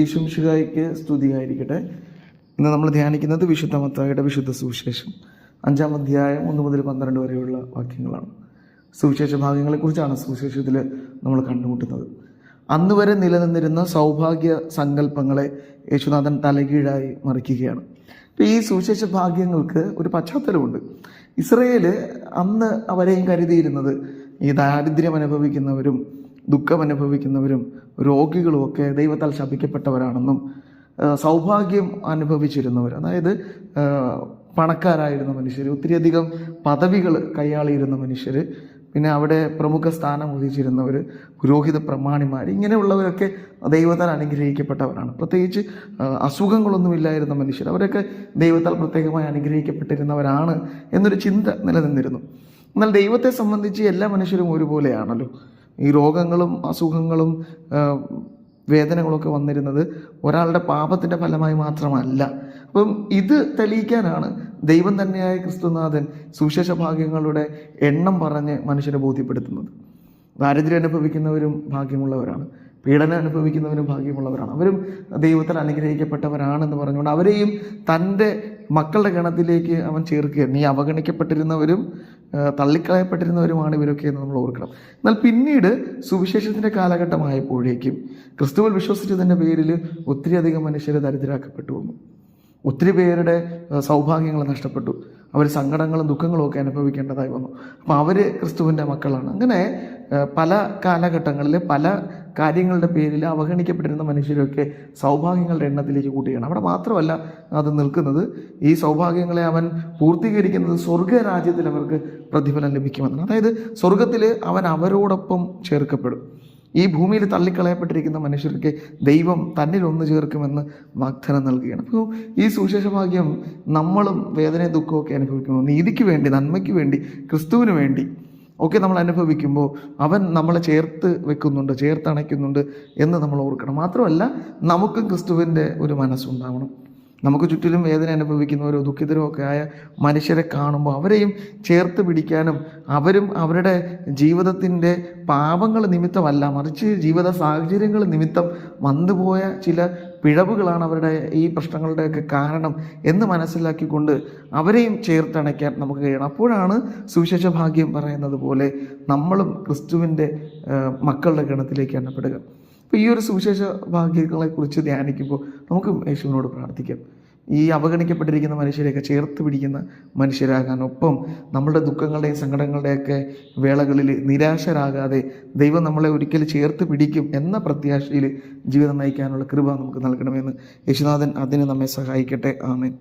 ഈശോമിശിഹായ്ക്ക് സ്തുതിയായിരിക്കട്ടെ. ഇന്ന് നമ്മൾ ധ്യാനിക്കുന്നത് വിശുദ്ധ മത്തായിയുടെ വിശുദ്ധ സുവിശേഷം 5-ാം അധ്യായം 1 മുതൽ 12 വരെയുള്ള വാക്യങ്ങളാണ്. സുവിശേഷ ഭാഗങ്ങളെക്കുറിച്ചാണ് സുവിശേഷത്തിൽ നമ്മൾ കണ്ടുമുട്ടുന്നത്. അന്ന് വരെ നിലനിന്നിരുന്ന സൗഭാഗ്യ സങ്കല്പങ്ങളെ യേശുനാഥൻ തലകീഴായി മറിക്കുകയാണ്. അപ്പോൾ ഈ സുവിശേഷ ഭാഗ്യങ്ങൾക്ക് ഒരു പശ്ചാത്തലമുണ്ട്. ഇസ്രയേൽ അന്ന് അവരെയും കരുതിയിരുന്നത് ഈ ദാരിദ്ര്യം അനുഭവിക്കുന്നവരും ദുഃഖം അനുഭവിക്കുന്നവരും രോഗികളും ഒക്കെ ദൈവത്താൽ ശപിക്കപ്പെട്ടവരാണെന്നും സൗഭാഗ്യം അനുഭവിച്ചിരുന്നവർ, അതായത് പണക്കാരായിരുന്ന മനുഷ്യർ, ഒത്തിരിയധികം പദവികൾ കൈയാളിയിരുന്ന മനുഷ്യർ, പിന്നെ അവിടെ പ്രമുഖ സ്ഥാനം വഹിച്ചിരുന്നവർ, പുരോഹിത പ്രമാണിമാർ, ഇങ്ങനെയുള്ളവരൊക്കെ ദൈവത്താൽ അനുഗ്രഹിക്കപ്പെട്ടവരാണ്. പ്രത്യേകിച്ച് അസുഖങ്ങളൊന്നുമില്ലായിരുന്ന മനുഷ്യർ, അവരൊക്കെ ദൈവത്താൽ പ്രത്യേകമായി അനുഗ്രഹിക്കപ്പെട്ടിരുന്നവരാണ് എന്നൊരു ചിന്ത നിലനിന്നിരുന്നു. എന്നാൽ ദൈവത്തെ സംബന്ധിച്ച് എല്ലാ മനുഷ്യരും ഒരുപോലെയാണല്ലോ. ഈ രോഗങ്ങളും അസുഖങ്ങളും വേദനകളൊക്കെ വന്നിരുന്നത് ഒരാളുടെ പാപത്തിൻ്റെ ഫലമായി മാത്രമല്ല. അപ്പം ഇത് തെളിയിക്കാനാണ് ദൈവം തന്നെയായ ക്രിസ്തുനാഥൻ സുവിശേഷ ഭാഗ്യങ്ങളുടെ എണ്ണം പറഞ്ഞ് മനുഷ്യരെ ബോധ്യപ്പെടുത്തുന്നത്. ദാരിദ്ര്യം അനുഭവിക്കുന്നവരും ഭാഗ്യമുള്ളവരാണ്, പീഡനം അനുഭവിക്കുന്നവരും ഭാഗ്യമുള്ളവരാണ്, അവരും ദൈവത്തിൽ അനുഗ്രഹിക്കപ്പെട്ടവരാണെന്ന് പറഞ്ഞുകൊണ്ട് അവരെയും തൻ്റെ മക്കളുടെ ഗണത്തിലേക്ക് അവൻ ചേർക്കുകയാണ്. നീ അവഗണിക്കപ്പെട്ടിരുന്നവരും തള്ളിക്കളയപ്പെട്ടിരുന്നവരുമാണ് ഇവരൊക്കെ എന്ന് നമ്മൾ ഓർക്കണം. എന്നാൽ പിന്നീട് സുവിശേഷത്തിൻ്റെ കാലഘട്ടമായപ്പോഴേക്കും ക്രിസ്തുവിൽ വിശ്വസിച്ചതിൻ്റെ പേരിൽ ഒത്തിരിയധികം മനുഷ്യർ ദരിദ്രരാക്കപ്പെട്ടു വന്നു. ഒത്തിരി പേരുടെ സൗഭാഗ്യങ്ങൾ നഷ്ടപ്പെട്ടു. അവർ സങ്കടങ്ങളും ദുഃഖങ്ങളും ഒക്കെ അനുഭവിക്കേണ്ടതായി വന്നു. അപ്പോൾ അവർ ക്രിസ്തുവിൻ്റെ മക്കളാണ്. അങ്ങനെ പല കാലഘട്ടങ്ങളിൽ പല കാര്യങ്ങളുടെ പേരിൽ അവഗണിക്കപ്പെട്ടിരുന്ന മനുഷ്യരൊക്കെ സൗഭാഗ്യങ്ങളുടെ എണ്ണത്തിലേക്ക് കൂട്ടുകയാണ്. അവിടെ മാത്രമല്ല അത് നിൽക്കുന്നത്, ഈ സൗഭാഗ്യങ്ങളെ അവൻ പൂർത്തീകരിക്കുന്നത് സ്വർഗരാജ്യത്തിൽ അവർക്ക് പ്രതിഫലം ലഭിക്കുമെന്നാണ്. അതായത് സ്വർഗത്തിൽ അവൻ അവരോടൊപ്പം ചേർക്കപ്പെടും. ഈ ഭൂമിയിൽ തള്ളിക്കളയപ്പെട്ടിരിക്കുന്ന മനുഷ്യർക്ക് ദൈവം തന്നിൽ ഒന്ന് ചേർക്കുമെന്ന് വാഗ്ദാനം നൽകുകയാണ്. അപ്പോൾ ഈ സുവിശേഷ ഭാഗ്യം നമ്മളും വേദനയും ദുഃഖമൊക്കെ അനുഭവിക്കുന്നു. നീതിക്ക് വേണ്ടി, നന്മയ്ക്ക് വേണ്ടി, ക്രിസ്തുവിന് വേണ്ടി ഒക്കെ നമ്മൾ അനുഭവിക്കുമ്പോൾ അവൻ നമ്മളെ ചേർത്ത് വെക്കുന്നുണ്ട്, ചേർത്തണയ്ക്കുന്നുണ്ട് എന്ന് നമ്മൾ ഓർക്കണം. മാത്രമല്ല നമുക്കും ക്രിസ്തുവിൻ്റെ ഒരു മനസ്സുണ്ടാവണം. നമുക്ക് ചുറ്റിലും വേദന അനുഭവിക്കുന്നവരോ ദുഃഖിതരോ ഒക്കെ ആയ മനുഷ്യരെ കാണുമ്പോൾ അവരെയും ചേർത്ത് പിടിക്കാനും അവരും അവരുടെ ജീവിതത്തിൻ്റെ പാപങ്ങൾ നിമിത്തമല്ല, മറിച്ച് ജീവിത സാഹചര്യങ്ങൾ നിമിത്തം വന്നുപോയ ചില പിഴവുകളാണ് അവരുടെ ഈ പ്രശ്നങ്ങളുടെയൊക്കെ കാരണം എന്ന് മനസ്സിലാക്കിക്കൊണ്ട് അവരെയും ചേർത്തണയ്ക്കാൻ നമുക്ക് കഴിയണം. അപ്പോഴാണ് സുവിശേഷ ഭാഗ്യം പറയുന്നത് പോലെ നമ്മളും ക്രിസ്തുവിൻ്റെ മക്കളുടെ ഗണത്തിലേക്ക് എണ്ണപ്പെടുക. അപ്പോൾ ഈ ഒരു സുവിശേഷ ഭാഗ്യങ്ങളെക്കുറിച്ച് ധ്യാനിക്കുമ്പോൾ നമുക്ക് യേശുവിനോട് പ്രാർത്ഥിക്കാം. ഈ അവഗണിക്കപ്പെട്ടിരിക്കുന്ന മനുഷ്യരെയൊക്കെ ചേർത്ത് പിടിക്കുന്ന മനുഷ്യരാകാൻ, ഒപ്പം നമ്മളുടെ ദുഃഖങ്ങളുടെയും സങ്കടങ്ങളുടെയൊക്കെ വേളകളിൽ നിരാശരാകാതെ ദൈവം നമ്മളെ ഒരിക്കലും ചേർത്ത് പിടിക്കും എന്ന പ്രത്യാശയിൽ ജീവിതം നയിക്കാനുള്ള കൃപ നമുക്ക് നൽകണമെന്ന് യേശുനാഥൻ അതിന് നമ്മെ സഹായിക്കട്ടെ. ആമേൻ.